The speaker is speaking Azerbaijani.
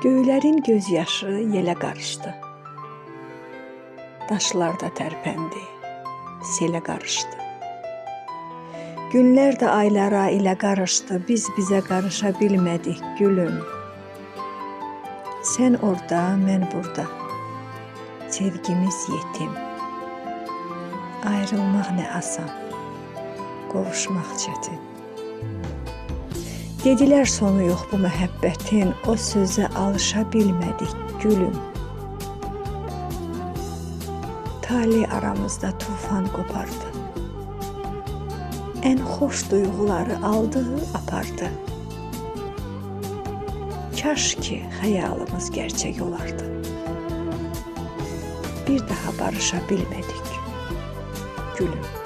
Göylərin göz yaşı yelə qarışdı. Daşlar da tərpəndi, selə qarışdı. Günlər də aylara ilə qarışdı, biz bizə qarışa bilmədik gülüm. Sən orada, mən burada, sevgimiz yetim. Ayrılmaq nə asan, qovuşmaq çətin. Dedilər sonu yox bu məhəbbətin, o sözə alışa bilmədik gülüm. Talih aramızda tufan qopardı. Ən xoş duyğuları aldı, apardı. Kaş ki xəyalımız gerçək olardı. Bir daha barışa bilmədik gülüm.